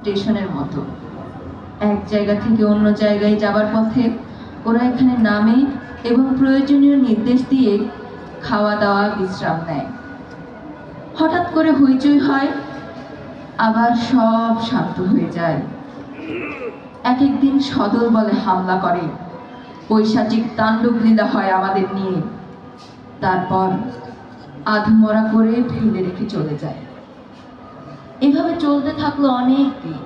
স্টেশনের মতো। এক জায়গা থেকে অন্য জায়গায় যাবার পথে ওরা এখানে নামে এবং প্রয়োজনীয় নির্দেশ দিয়ে খাওয়া দাওয়া বিশ্রাম নেয়। হঠাৎ করে হইচই হয়, আবার সব শান্ত হয়ে যায়। এক একদিন সদল বলে হামলা করে, পৈশাচিক তাণ্ডব লীলা হয় আমাদের নিয়ে, তারপর আধমরা করে ফেলে রেখে চলে যায়। এভাবে চলতে থাকলো অনেক দিন।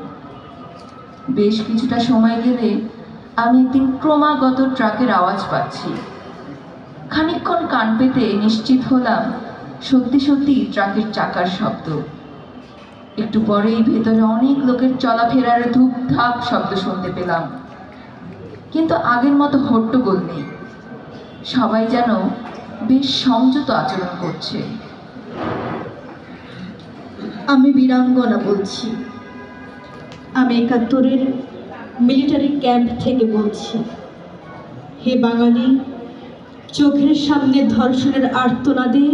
বেশ কিছুটা সময় গেলে আমি একদিন ক্রমাগত ট্রাকের আওয়াজ পাচ্ছি। খানিকক্ষণ কান পেতে নিশ্চিত হলাম সত্যি সত্যি ট্রাকের চাকার শব্দ। একটু পরেই ভেতরে অনেক লোকের চলাফেরার ধূপধাপ শব্দ শুনতে পেলাম, কিন্তু আগের মতো হট্টগোল নেই। সবাই যেন বেশ সংযত আচরণ করছে। আমি বীরাঙ্গনা বলছি। আমি ৭১-এর মিলিটারি ক্যাম্প থেকে বলছি। হে বাঙালি, চোখের সামনে ধর্ষণের আর্তনাদে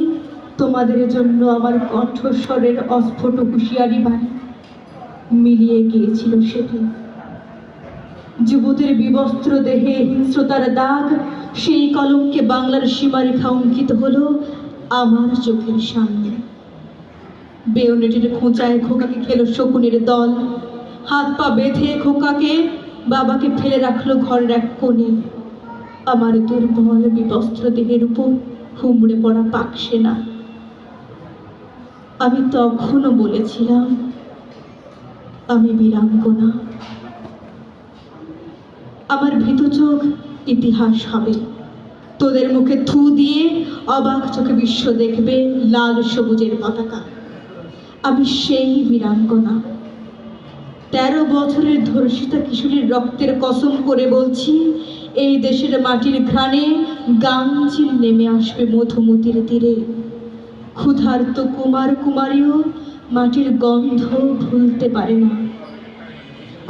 তোমাদের জন্য আমার কণ্ঠস্বরের অস্ফুট হুঁশিয়ারি বাণী মিলিয়ে গিয়েছিল সেদিন। যুবতীর বিবস্ত্র দেহে হিংস্রতার দাগ, সেই কলঙ্কে বাংলার সীমারেখা অঙ্কিত হলো আমার চোখের সামনে। বেয়নেটের খোঁচায় খোকাকে খেলো শকুনের দল, হাত পা বেঁধে খোকাকে বাবাকে ফেলে রাখলো ঘরের এক কোণে। আমার দুর্বল বিবস্ত্র দেহের উপর হুমড়ে পড়া পাক সেনা। আমি তখনও বলেছিলাম আমি বীরাঙ্গনা। আমার ভীত চোখ ইতিহাস হবে, তোদের মুখে থু দিয়ে অবাক চোখে বিশ্ব দেখবে লাল সবুজের পতাকা। আমি সেই বীরাঙ্গনা। ১৩ বছরের ধর্ষিতা কিশোরীর রক্তের কসম করে বলছি, এই দেশের মাটির ঘ্রাণে গাংচিল নেমে আসবে মধুমতির তীরে। ক্ষুধার্ত কুমার কুমারীও মাটির গন্ধ ভুলতে পারে না।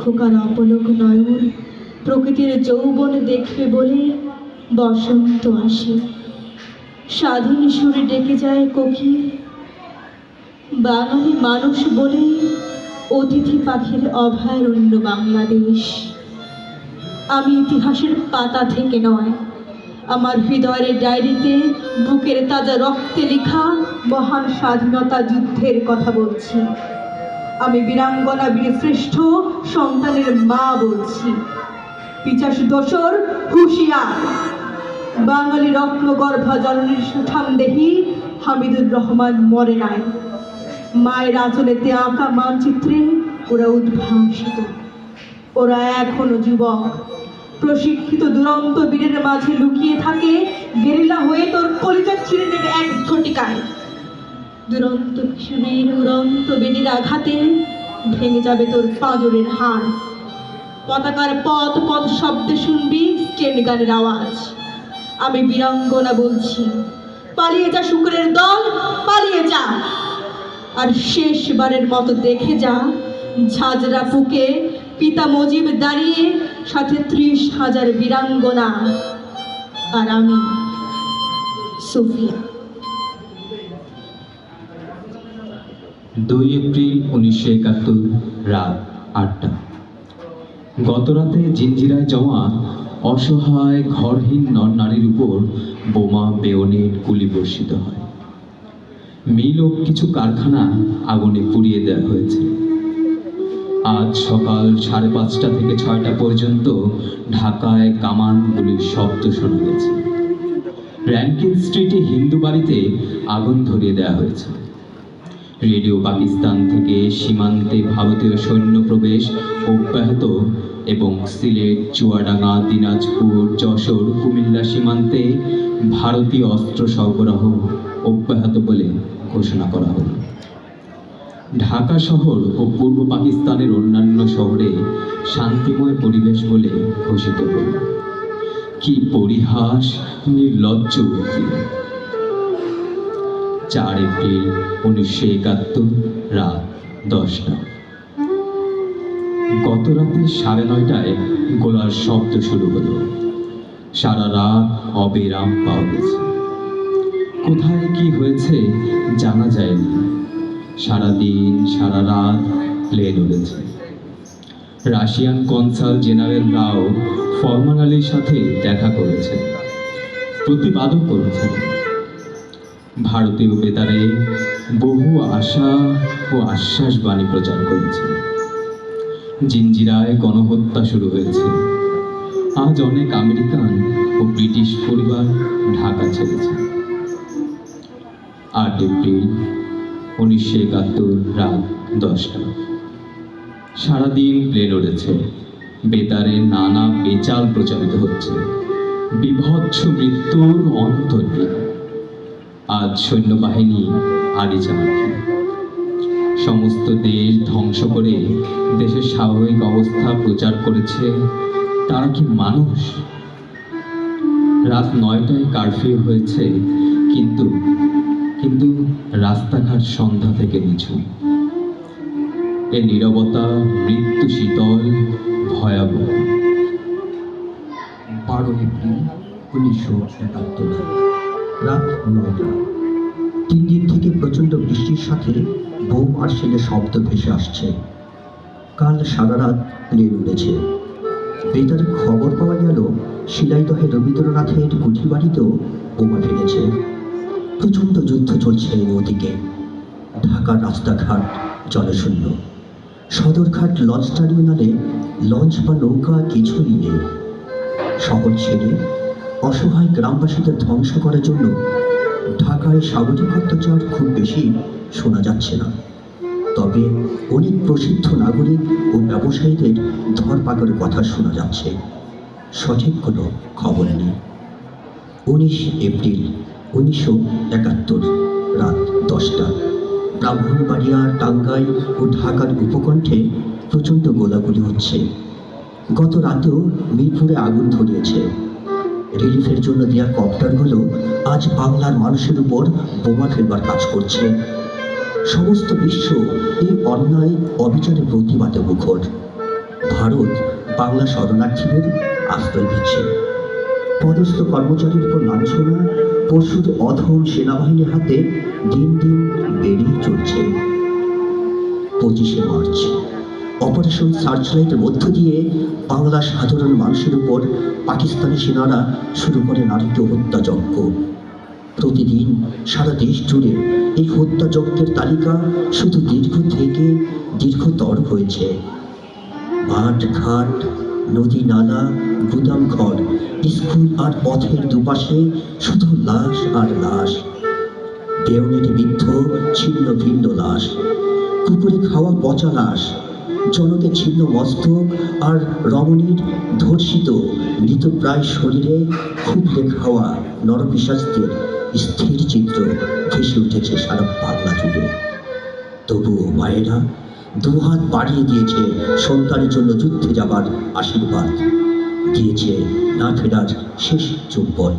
খোকার অপলক নয়ন প্রকৃতির যৌবন দেখবে বলে বসন্ত আসে। স্বাধীন সুরে ডেকে যায় কোকিল। বাঙালি মানুষ বলে অতিথি পাখির অভয়ারণ্য বাংলাদেশ। আমি ইতিহাসের পাতা থেকে নয়, আমার হৃদয়ের ডায়েরিতে বুকের তাজা রক্তে লেখা মহান স্বাধীনতা যুদ্ধের কথা বলছি। আমি বীরাঙ্গনা বীরশ্রেষ্ঠ সন্তানের মা বলছি। ৮৫ দশর হুঁশিয়ার, বাঙালি রত্নগর্ভা জননীর সুঠামদেহী হামিদুর রহমান মরে নাই। মায়ের আঁচলেতে আঁকা মানচিত্রে ওরা উদ্ভাসিত। ওরা এখনো যুবক, প্রশিক্ষিত দুরন্ত বীরের মাঝে লুকিয়ে থাকে গেরিলা হয়ে তোর কলিজা ছিঁড়ে নেবে এক ঝটিকায়। দুরন্ত কিশোরীর উড়ন্ত বেদির আঘাতে ভেঙে যাবে তোর পাঁজরের হাড়। পতাকার পথ পথ শব্দে শুনবি স্টেন গানের আওয়াজ। আমি বীরাঙ্গনা বলছি, পালিয়ে যা শুকরের দল, পালিয়ে যা। আর শেষবারের মতো দেখে যা ঝাঁঝরা বুকে পিতা মুজিব দাঁড়িয়ে, সাথে ৩০,০০০ বীরাঙ্গনা, আর আমি সুফিয়া। ২ এপ্রিল ১৯৭১, রাত ৮টা। গতরাতে জিঞ্জিরায় জমা অসহায় ঘরহীন নরনারীর উপর বোমা বেয়নেট গুলি বর্ষিত হয়। মিল ও কিছু কারখানা আগুনে পুড়িয়ে দেওয়া হয়েছে। আজ সকাল ৫:৩০ থেকে ৬টা পর্যন্ত ঢাকায় কামান গুলির শব্দ শোনা গেছে। র্যাঙ্কিন স্ট্রিটে হিন্দু বাড়িতে আগুন ধরিয়ে দেওয়া হয়েছে। রেডিও পাকিস্তান থেকে সীমান্তে ভারতীয় সৈন্য প্রবেশ অব্যাহত এবং সিলেট, চুয়াডাঙ্গা, দিনাজপুর, যশোর, কুমিল্লা সীমান্তে ভারতীয় অস্ত্র সরবরাহ অব্যাহত বলে ঘোষণা করা হল। ঢাকা শহর ও পূর্ব পাকিস্তানের অন্যান্য শহরে শান্তিময় পরিবেশ বলে ঘোষিত হল। কি পরিহাস, নির্লজ্জ উক্তি! ৪ এপ্রিল ১৯৭১, রাত ১০টা। গত রাতে ৯:৩০ গোলার শব্দ শুরু হলো। সারা রাত অবিরাম পাওয়া গেছে। কোথায় কি হয়েছে জানা যায়নি। সারাদিন সারা রাত প্লেন উড়েছে। রাশিয়ান কনসাল জেনারেল রাও ফরমান আলীর সাথে দেখা করেছেন, প্রতিবাদও করেছেন। ভারতীয় বেতারে বহু আশা ও আশ্বাস বাণী প্রচার করেছেন। জিঞ্জিরায় গণহত্যা শুরু হয়েছে। আজ অনেক আমেরিকান ও ব্রিটিশ পরিবার ঢাকা ছেড়েছে। 8 এপ্রিল 1971 রাত 10টা। সারাদিন প্লেন উড়েছে, বেতারে নানা বেচাল প্রচারিত হচ্ছে, বিভৎস মৃত্যুর অন্তর নেই। আজ সৈন্যবাহিনী আড়ি জানাচ্ছে, সমস্ত দেশ ধ্বংস করে দেশের স্বাভাবিক অবস্থা প্রচার করেছে। তারা কি মানুষ? রাত 9টায় কারফিউ হয়েছে, কিন্তু কিন্তু রাস্তাঘাট সন্ধ্যা থেকে নিঝুম। এ নীরবতা মৃত্যু শীতল, ভয়াবহ। 12 এপ্রিল 1971 রাত 9টা। 3 দিন থেকে প্রচণ্ড বৃষ্টির সাথে বোমার শেলের শব্দ ভেসে আসছে। কাল সারা রাত প্লেন উড়েছে। বেতারে খবর পাওয়া গেল শিলাইদহে রবীন্দ্রনাথের কুঠি বাড়িতেও বোমা ফেলেছে। প্রচণ্ড যুদ্ধ চলছে ওদিকে। ঢাকার রাস্তাঘাট জনশূন্য। সদরঘাট লঞ্চ টার্মিনালে লঞ্চ বা নৌকা কিছুই নেই। শহর ছেড়ে অসহায় গ্রামবাসীদের ধ্বংস করার জন্য ঢাকায় সামরিক অত্যাচার খুব বেশি শোনা যাচ্ছে না। তবে অনেক প্রসিদ্ধ নাগরিক ও ব্যবসায়ীদের ধরপাকড়ের কথা শোনা যাচ্ছে। সঠিক কোনো খবর নেই। 19 এপ্রিল 1971 রাত 10টা। ব্রাহ্মণবাড়িয়া, টাঙ্গাইল ও ঢাকার উপকণ্ঠে প্রচণ্ড গোলাগুলি হচ্ছে। গত রাতেও মিরপুরে আগুন ধরিয়েছে। রিলিফের জন্য দেওয়া কপ্টারগুলো আজ বাংলার মানুষের উপর বোমা ফেলবার কাজ করছে। সমস্ত বিশ্ব এই অন্যায় অবিচারে প্রতিবাদে মুখর। ভারত বাংলা শরণার্থীদের আশ্রয় দিচ্ছে। পদস্থ কর্মচারীর উপর লাঞ্ছনা, পশুর অধম সেনাবাহিনীর হাতে দিন দিন বেড়েই চলছে। 25 মার্চ অপারেশন সার্চলাইটের মধ্য দিয়ে বাংলা সাধারণ মানুষের উপর পাকিস্তানি সেনারা শুরু করে নারীকে হত্যাযজ্ঞ। প্রতিদিন সারা দেশ জুড়ে এই হত্যাযজ্ঞের তালিকা শুধু দীর্ঘ থেকে দীর্ঘতর হয়েছে। মাঠ ঘাট, নদী নালা, গুদাম ঘর, স্কুল আর পথের দুপাশে শুধু লাশ আর লাশ। বেয়নেটে বিদ্ধ ছিন্ন ভিন্ন লাশ, পুকুরে খাওয়া পচা লাশ, জনকে ছিন্ন মস্তক আর রমণীর ধর্ষিত মৃতপ্রায় শরীরে খুবলে খাওয়া নরপিশাচদের স্থির চিত্র ভেসে উঠেছে সারা বাংলা জুড়ে। তবুও মায়েরা দুহাত বাড়িয়ে দিয়েছে সন্তানের জন্য যুদ্ধে যাবার আশীর্বাদ, দিয়েছে না ফেরার শেষ চুম্বন।